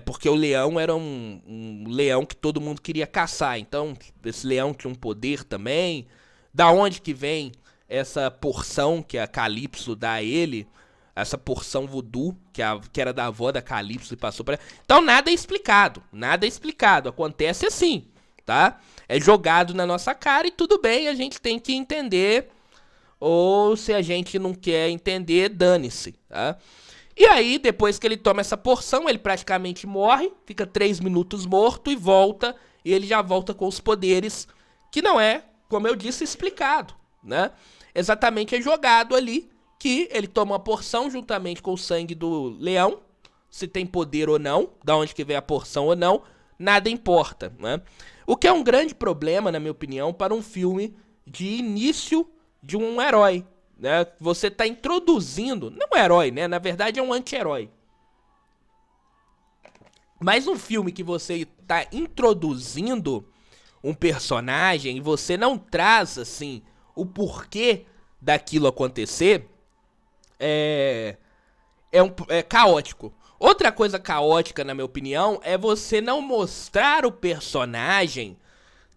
porque o leão era um leão que todo mundo queria caçar. Então, esse leão tinha um poder também. Da onde que vem essa porção que a Calypso dá a ele? Essa porção voodoo, que era da avó da Calypso e passou pra... Então, nada é explicado. Nada é explicado. Acontece assim, tá? É jogado na nossa cara e tudo bem, a gente tem que entender. Ou se a gente não quer entender, dane-se, tá? E aí, depois que ele toma essa porção, ele praticamente morre, fica 3 minutos morto e volta, e ele já volta com os poderes, que não é, como eu disse, explicado, né? Exatamente é jogado ali, que ele toma uma porção juntamente com o sangue do leão, se tem poder ou não, da onde que vem a porção ou não, nada importa, né? O que é um grande problema, na minha opinião, para um filme de início de um herói, né? Você tá introduzindo, não um herói, né? Na verdade é um anti-herói. Mas um filme que você tá introduzindo um personagem e você não traz, assim, o porquê daquilo acontecer, é caótico. Outra coisa caótica, na minha opinião, é você não mostrar o personagem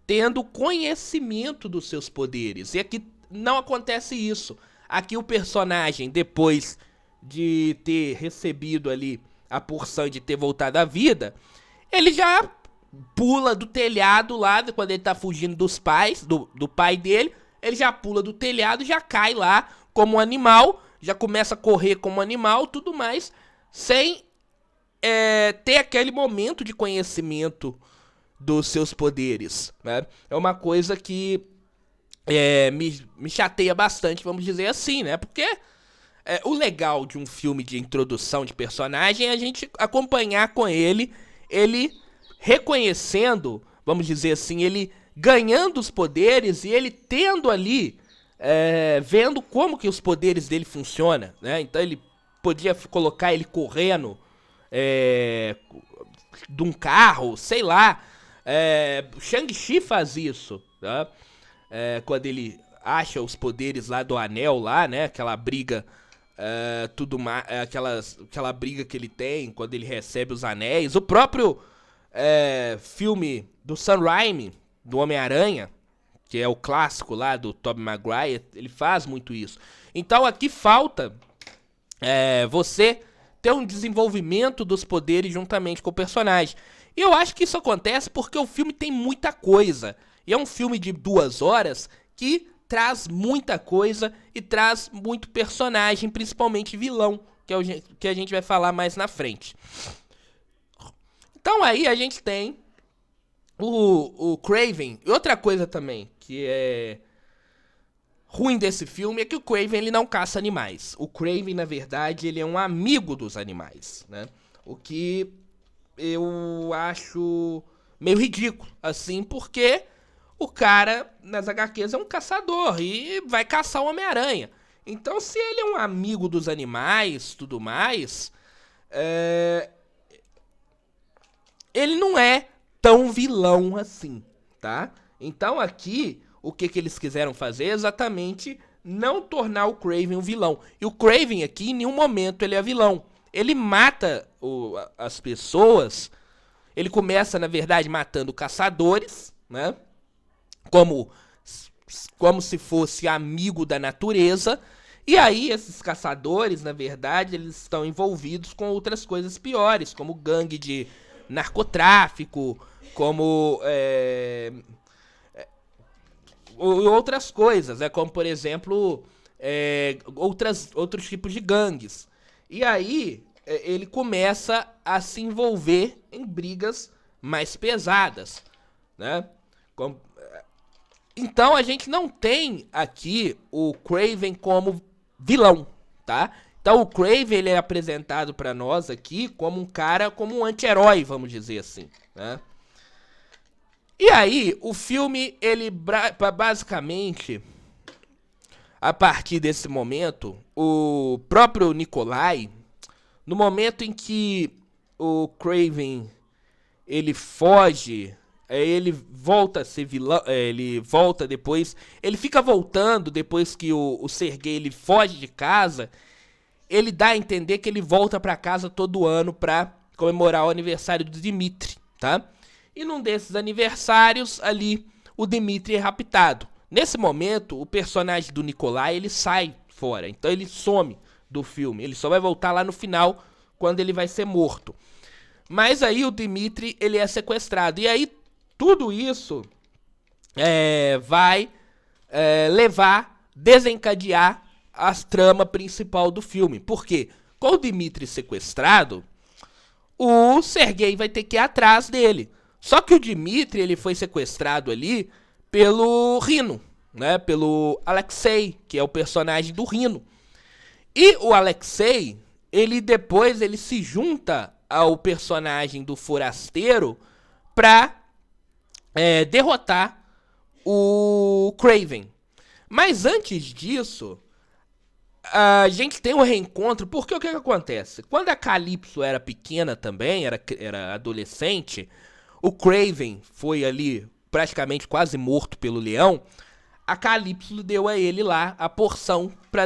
tendo conhecimento dos seus poderes. E aqui não acontece isso. Aqui o personagem, depois de ter recebido ali a porção de ter voltado à vida, ele já pula do telhado lá, quando ele tá fugindo dos pais, do pai dele, ele já pula do telhado, já cai lá como um animal, já começa a correr como um animal, tudo mais, sem ter aquele momento de conhecimento dos seus poderes, né? É uma coisa que me chateia bastante, vamos dizer assim, né? Porque o legal de um filme de introdução de personagem é a gente acompanhar com ele reconhecendo, vamos dizer assim, ele ganhando os poderes e ele tendo ali, vendo como que os poderes dele funcionam, né? Então ele podia colocar ele correndo de um carro, sei lá. Shang-Chi faz isso, tá? Quando ele acha os poderes lá do anel lá, né? Aquela briga, aquela briga que ele tem quando ele recebe os anéis. O próprio filme do Sam Raimi, do Homem-Aranha, que é o clássico lá do Tobey Maguire, ele faz muito isso. Então aqui falta você ter um desenvolvimento dos poderes juntamente com o personagem. E eu acho que isso acontece porque o filme tem muita coisa. E é um filme de 2 horas que traz muita coisa e traz muito personagem, principalmente vilão, que é o que a gente vai falar mais na frente. Então aí a gente tem o Kraven. E outra coisa também que é ruim desse filme é que o Kraven ele não caça animais. O Kraven, na verdade, ele é um amigo dos animais, né? O que eu acho meio ridículo, assim, porque o cara nas HQs é um caçador e vai caçar o Homem-Aranha. Então, se ele é um amigo dos animais, tudo mais, ele não é tão vilão assim, tá? Então aqui, o que eles quiseram fazer é exatamente não tornar o Kraven um vilão. E o Kraven aqui, em nenhum momento, ele é vilão. Ele mata as pessoas, ele começa, na verdade, matando caçadores, né? Como se fosse amigo da natureza. E aí, esses caçadores, na verdade, eles estão envolvidos com outras coisas piores, como gangue de narcotráfico, como outras coisas, né? Como, por exemplo, outros tipos de gangues. E aí, ele começa a se envolver em brigas mais pesadas, né? Então, a gente não tem aqui o Kraven como vilão, tá? Então, o Kraven ele é apresentado pra nós aqui como um cara, como um anti-herói, vamos dizer assim, né? E aí, o filme, ele basicamente, a partir desse momento, o próprio Nikolai, no momento em que o Kraven, ele foge, ele volta a ser vilão, ele volta depois, ele fica voltando depois que o Sergei, ele foge de casa, ele dá a entender que ele volta pra casa todo ano pra comemorar o aniversário do Dmitri, tá? E num desses aniversários, ali, o Dmitri é raptado. Nesse momento, o personagem do Nikolai, ele sai fora. Então ele some do filme. Ele só vai voltar lá no final, quando ele vai ser morto. Mas aí o Dmitri, ele é sequestrado. E aí, tudo isso vai desencadear a trama principal do filme. Por quê? Com o Dmitri sequestrado, o Sergei vai ter que ir atrás dele. Só que o Dmitri, ele foi sequestrado ali pelo Rhino, né? Pelo Alexei, que é o personagem do Rhino. E o Alexei, ele depois ele se junta ao personagem do Forasteiro pra derrotar o Kraven. Mas antes disso, a gente tem um reencontro, porque o que acontece? Quando a Calypso era pequena também, era adolescente, o Kraven foi ali praticamente quase morto pelo leão, a Calypso deu a ele lá a porção pra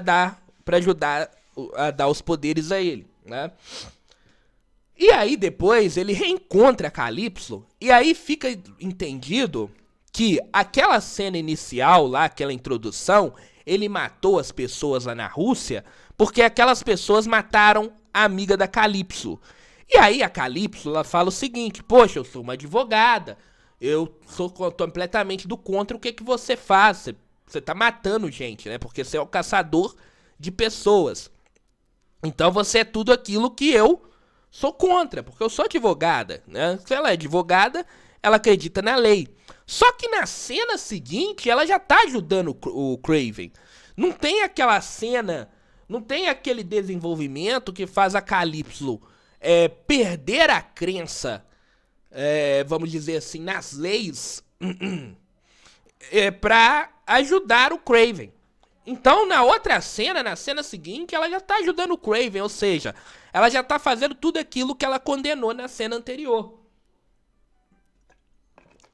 ajudar a dar os poderes a ele, né? E aí depois ele reencontra a Calypso, e aí fica entendido que aquela cena inicial lá, aquela introdução, ele matou as pessoas lá na Rússia, porque aquelas pessoas mataram a amiga da Calypso. E aí a Calypso, ela fala o seguinte: poxa, eu sou uma advogada, eu sou completamente do contra o que você faz, você tá matando gente, né? Porque você é o caçador de pessoas. Então você é tudo aquilo que eu sou contra, porque eu sou advogada, né? Se ela é advogada, ela acredita na lei. Só que na cena seguinte, ela já tá ajudando o Kraven. Não tem aquela cena, não tem aquele desenvolvimento que faz a Calypso perder a crença, vamos dizer assim, nas leis, pra ajudar o Kraven. Então, na outra cena, na cena seguinte, ela já tá ajudando o Kraven, ou seja, ela já tá fazendo tudo aquilo que ela condenou na cena anterior.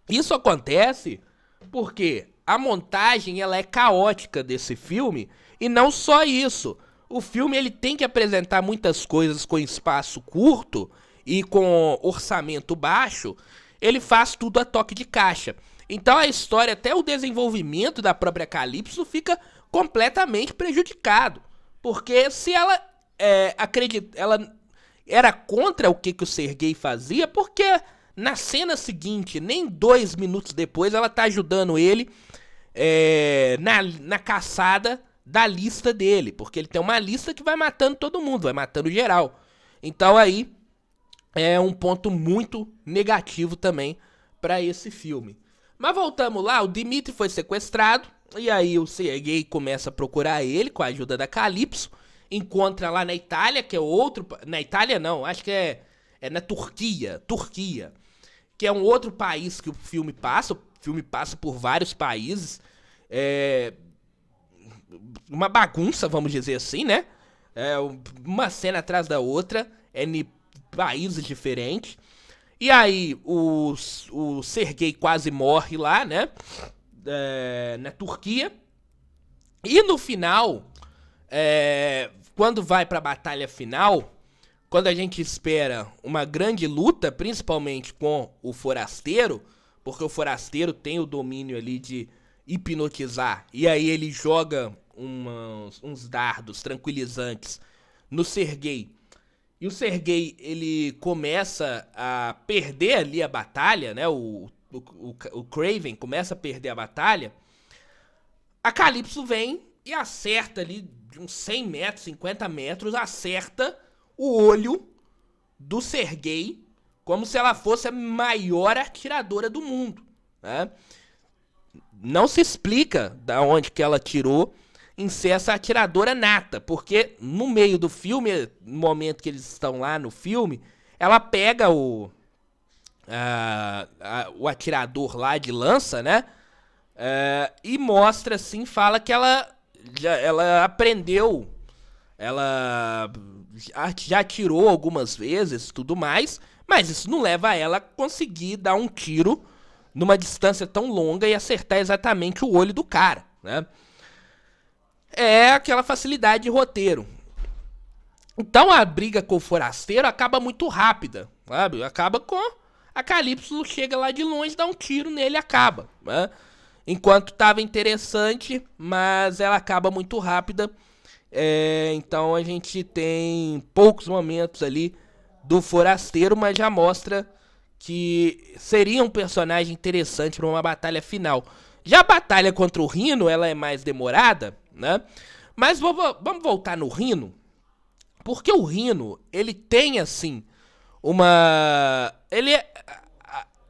Isso acontece porque a montagem ela é caótica desse filme, e não só isso. O filme ele tem que apresentar muitas coisas com espaço curto e com orçamento baixo. Ele faz tudo a toque de caixa. Então a história, até o desenvolvimento da própria Calypso fica completamente prejudicado. Porque se ela ela era contra o que o Sergei fazia, porque na cena seguinte, nem 2 minutos depois, ela tá ajudando ele na caçada da lista dele, porque ele tem uma lista que vai matando todo mundo, vai matando geral. Então aí é um ponto muito negativo também pra esse filme. Mas voltamos lá, o Dimitri foi sequestrado, e aí o Sergei começa a procurar ele com a ajuda da Calypso, encontra lá na Itália, que é outro... Na Itália não, acho que é na Turquia, que é um outro país que o filme passa por vários países, uma bagunça, vamos dizer assim, né? Uma cena atrás da outra, em países diferentes. E aí o Sergei quase morre lá, né? Na Turquia. E no final, quando vai pra batalha final, quando a gente espera uma grande luta, principalmente com o forasteiro, porque o forasteiro tem o domínio ali de hipnotizar, e aí ele joga uns dardos tranquilizantes no Sergei, e o Sergei ele começa a perder ali a batalha, né? O Kraven começa a perder a batalha. A Calypso vem e acerta ali de uns 100 metros, 50 metros, acerta o olho do Sergei como se ela fosse a maior atiradora do mundo, né? Não se explica da onde que ela tirou em ser essa atiradora nata, porque no meio do filme, no momento que eles estão lá no filme, ela pega o atirador lá de lança, né? E mostra assim, fala que ela aprendeu, ela já atirou algumas vezes, tudo mais, mas isso não leva ela a conseguir dar um tiro numa distância tão longa e acertar exatamente o olho do cara, né? É aquela facilidade de roteiro. Então a briga com o forasteiro acaba muito rápida, sabe? Acaba com a Calypso, chega lá de longe, dá um tiro nele e acaba, né? Enquanto tava interessante, mas ela acaba muito rápida. Então a gente tem poucos momentos ali do forasteiro, mas já mostra que seria um personagem interessante para uma batalha final. Já a batalha contra o Rhino, ela é mais demorada, né? Mas vamos voltar no Rhino, porque o Rhino, ele tem assim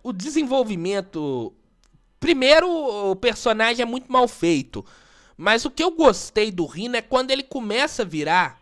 o desenvolvimento. Primeiro, o personagem é muito mal feito, mas o que eu gostei do Rhino é quando ele começa a virar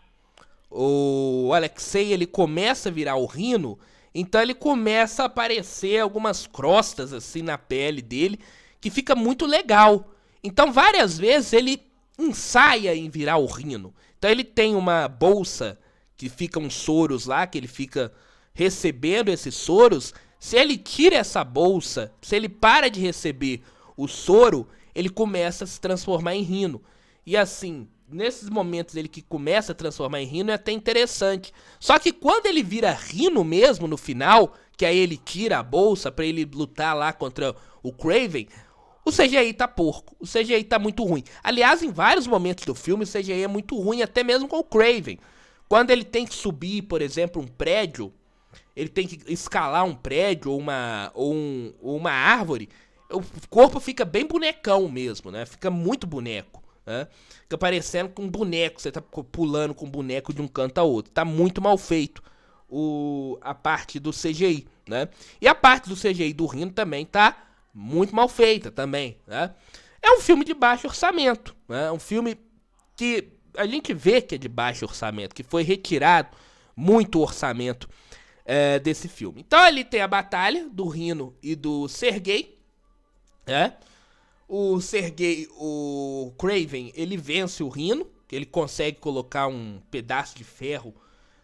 o Alexei, ele começa a virar o Rhino, então ele começa a aparecer algumas crostas assim na pele dele, que fica muito legal. Então várias vezes ele ensaia em virar o Rhino. Então ele tem uma bolsa que fica uns soros lá, que ele fica recebendo esses soros. Se ele tira essa bolsa, se ele para de receber o soro, ele começa a se transformar em Rhino. E assim, nesses momentos ele que começa a transformar em Rhino é até interessante. Só que quando ele vira Rhino mesmo no final, que aí ele tira a bolsa pra ele lutar lá contra o Kraven, o CGI tá porco, o CGI tá muito ruim. Aliás, em vários momentos do filme o CGI é muito ruim, até mesmo com o Kraven. Quando ele tem que subir, por exemplo, um prédio, ele tem que escalar um prédio ou uma árvore, o corpo fica bem bonecão mesmo, né? Fica muito boneco, né? Fica parecendo com um boneco, você tá pulando com um boneco de um canto a outro. Tá muito mal feito a parte do CGI, né? E a parte do CGI do Rhino também tá muito mal feita também, né? É um filme de baixo orçamento, né? Um filme que a gente vê que é de baixo orçamento, que foi retirado muito orçamento desse filme. Então ali tem a batalha do Rhino e do Sergei, né? O Kraven, ele vence o Rhino, que ele consegue colocar um pedaço de ferro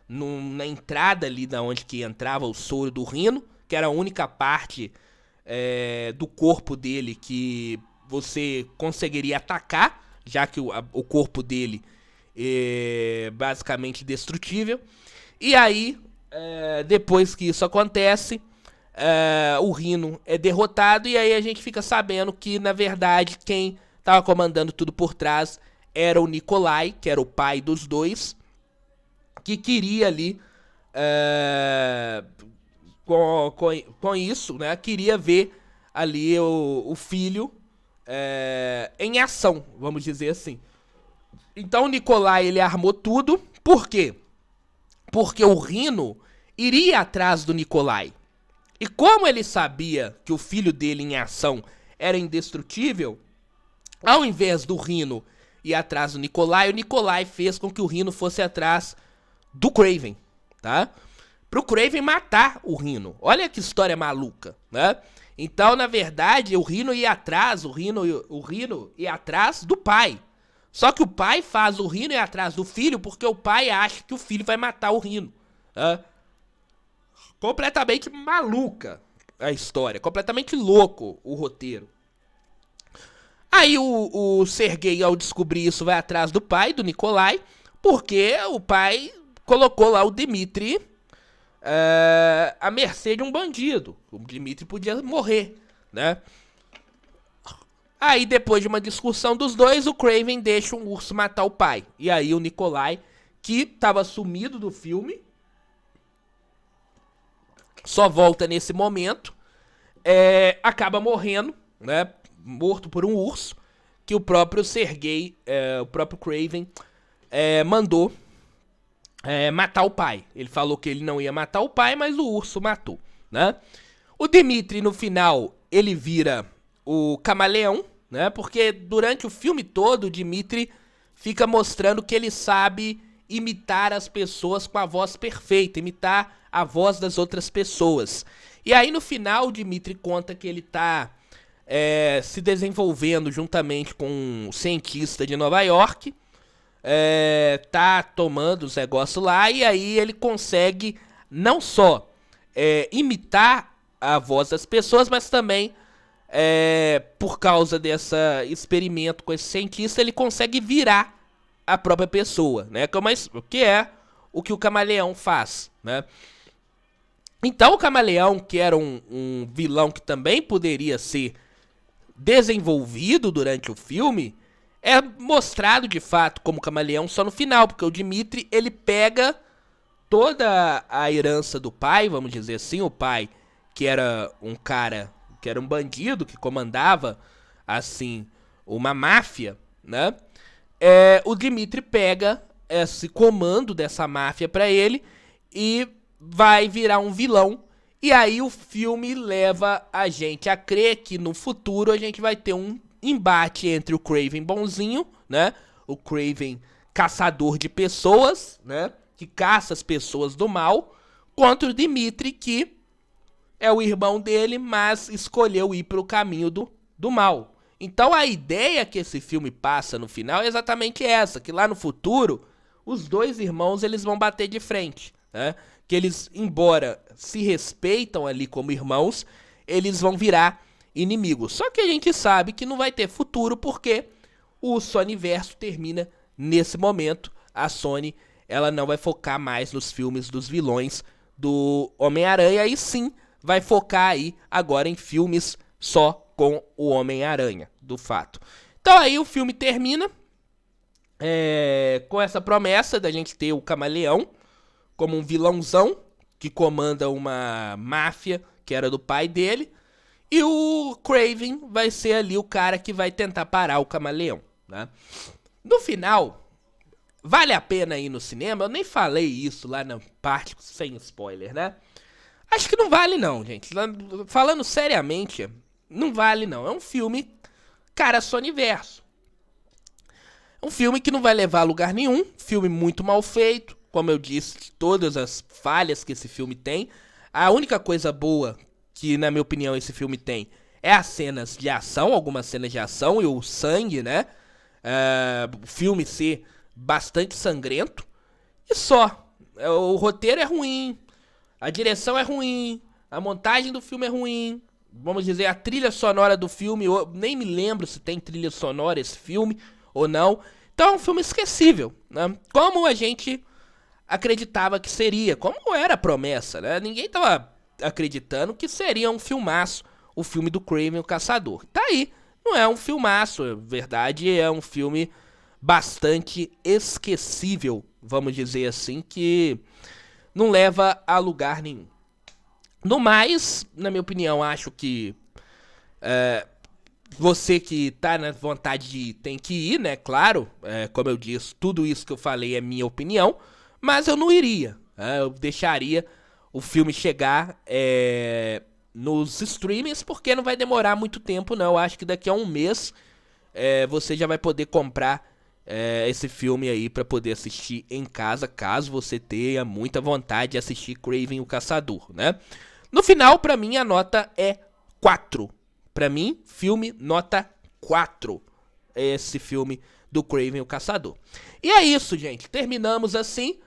na entrada ali da onde que entrava o soro do Rhino, que era a única parte do corpo dele que você conseguiria atacar, já que o corpo dele é basicamente destrutível. E aí, depois que isso acontece, o Rhino é derrotado, e aí a gente fica sabendo que, na verdade, quem estava comandando tudo por trás era o Nikolai, que era o pai dos dois, que queria ali, com isso, né, queria ver ali o filho em ação, vamos dizer assim. Então o Nikolai, ele armou tudo. Por quê? Porque o Rhino iria atrás do Nikolai. E como ele sabia que o filho dele em ação era indestrutível, ao invés do Rhino ir atrás do Nikolai, o Nikolai fez com que o Rhino fosse atrás do Kraven, tá? Pro Kraven matar o Rhino. Olha que história maluca, né? Então, na verdade, o Rhino ia atrás, o Rhino ia atrás do pai. Só que o pai faz o Rhino ir atrás do filho porque o pai acha que o filho vai matar o Rhino, né? Completamente maluca a história, completamente louco o roteiro. Aí o Sergei, ao descobrir isso, vai atrás do pai, do Nikolai, porque o pai colocou lá o Dmitri à mercê de um bandido. O Dmitri podia morrer, né? Aí, depois de uma discussão dos dois, o Kraven deixa um urso matar o pai. E aí o Nikolai, que estava sumido do filme, só volta nesse momento, acaba morrendo, né? Morto por um urso, que o próprio Sergei, o próprio Kraven, mandou matar o pai. Ele falou que ele não ia matar o pai, mas o urso matou, né? O Dmitri, no final, ele vira o camaleão, né? Porque durante o filme todo, o Dmitri fica mostrando que ele sabe imitar as pessoas com a voz perfeita, imitar a voz das outras pessoas. E aí, no final, o Dmitri conta que ele tá se desenvolvendo juntamente com um cientista de Nova York, tá tomando os negócios lá, e aí ele consegue não só imitar a voz das pessoas, mas também, por causa desse experimento com esse cientista, ele consegue virar a própria pessoa, né? Que é o que o camaleão faz, né? Então o camaleão, que era um vilão que também poderia ser desenvolvido durante o filme, é mostrado de fato como camaleão só no final, porque o Dmitri, ele pega toda a herança do pai, vamos dizer assim, o pai, que era um cara, que era um bandido, que comandava, assim, uma máfia, né? O Dmitri pega esse comando dessa máfia pra ele e vai virar um vilão. E aí o filme leva a gente a crer que no futuro a gente vai ter um embate entre o Kraven bonzinho, né? O Kraven caçador de pessoas, né? Que caça as pessoas do mal, contra o Dmitri, que é o irmão dele, mas escolheu ir pro caminho do mal. Então a ideia que esse filme passa no final é exatamente essa, que lá no futuro os dois irmãos eles vão bater de frente, né? Que eles, embora se respeitam ali como irmãos, eles vão virar inimigos. Só que a gente sabe que não vai ter futuro porque o Sonyverso termina nesse momento. A Sony, ela não vai focar mais nos filmes dos vilões do Homem-Aranha, e sim vai focar aí agora em filmes só com o Homem-Aranha, do fato. Então aí o filme termina com essa promessa da gente ter o Camaleão como um vilãozão que comanda uma máfia que era do pai dele, e o Kraven vai ser ali o cara que vai tentar parar o Camaleão, né? No final, vale a pena ir no cinema? Eu nem falei isso lá na parte sem spoiler, né? Acho que não vale não, gente. Falando seriamente, não vale não. É um filme, cara, Sonyverso. É um filme que não vai levar a lugar nenhum, filme muito mal feito, como eu disse, todas as falhas que esse filme tem. A única coisa boa que, na minha opinião, esse filme tem é as cenas de ação, algumas cenas de ação e o sangue, né? O filme ser bastante sangrento. E só. O roteiro é ruim, a direção é ruim, a montagem do filme é ruim. Vamos dizer, a trilha sonora do filme, eu nem me lembro se tem trilha sonora esse filme ou não. Então é um filme esquecível, né? Como a gente acreditava que seria, como era a promessa, né? Ninguém tava acreditando que seria um filmaço o filme do Kraven o Caçador. Tá aí, não é um filmaço, na verdade é um filme bastante esquecível, vamos dizer assim, que não leva a lugar nenhum. No mais, na minha opinião, acho que Você que tá na vontade de ir, tem que ir, né? Claro, como eu disse, tudo isso que eu falei é minha opinião, mas eu não iria. Eu deixaria o filme chegar nos streamings, porque não vai demorar muito tempo, não. Eu acho que daqui a um mês você já vai poder comprar esse filme aí pra poder assistir em casa, caso você tenha muita vontade de assistir Kraven o Caçador, né? No final, pra mim, a nota é 4. Pra mim, filme nota 4. Esse filme do Kraven o Caçador. E é isso, gente. Terminamos assim.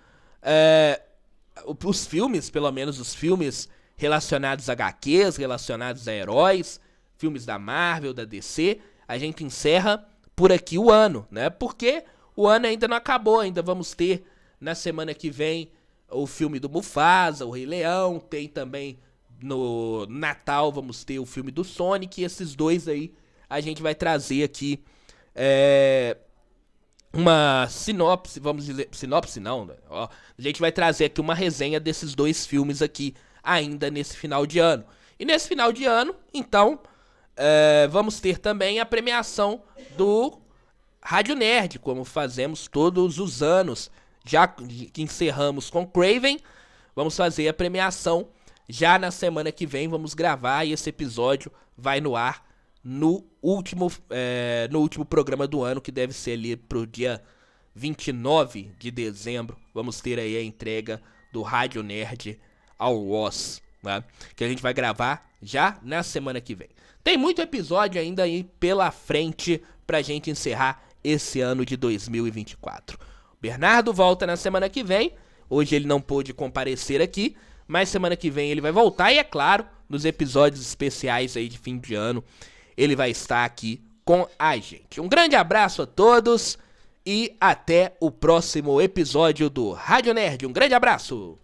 Os filmes, pelo menos os filmes relacionados a HQs, relacionados a heróis, filmes da Marvel, da DC, a gente encerra por aqui o ano, né? Porque o ano ainda não acabou, ainda vamos ter na semana que vem o filme do Mufasa, o Rei Leão, tem também no Natal vamos ter o filme do Sonic, e esses dois aí a gente vai trazer aqui uma sinopse, vamos dizer, sinopse não, né? Ó, a gente vai trazer aqui uma resenha desses dois filmes aqui ainda nesse final de ano. E nesse final de ano, então, vamos ter também a premiação do Rádio Nerd, como fazemos todos os anos. Já que encerramos com Kraven, vamos fazer a premiação já na semana que vem. Vamos gravar e esse episódio vai no ar no último programa do ano, que deve ser ali pro dia 29 de dezembro. Vamos ter aí a entrega do Rádio Nerd ao Woz, né? Que a gente vai gravar já na semana que vem. Tem muito episódio ainda aí pela frente pra gente encerrar esse ano de 2024. Bernardo volta na semana que vem. Hoje ele não pôde comparecer aqui, mas semana que vem ele vai voltar. E é claro, nos episódios especiais aí de fim de ano, ele vai estar aqui com a gente. Um grande abraço a todos e até o próximo episódio do Rádio Nerd. Um grande abraço!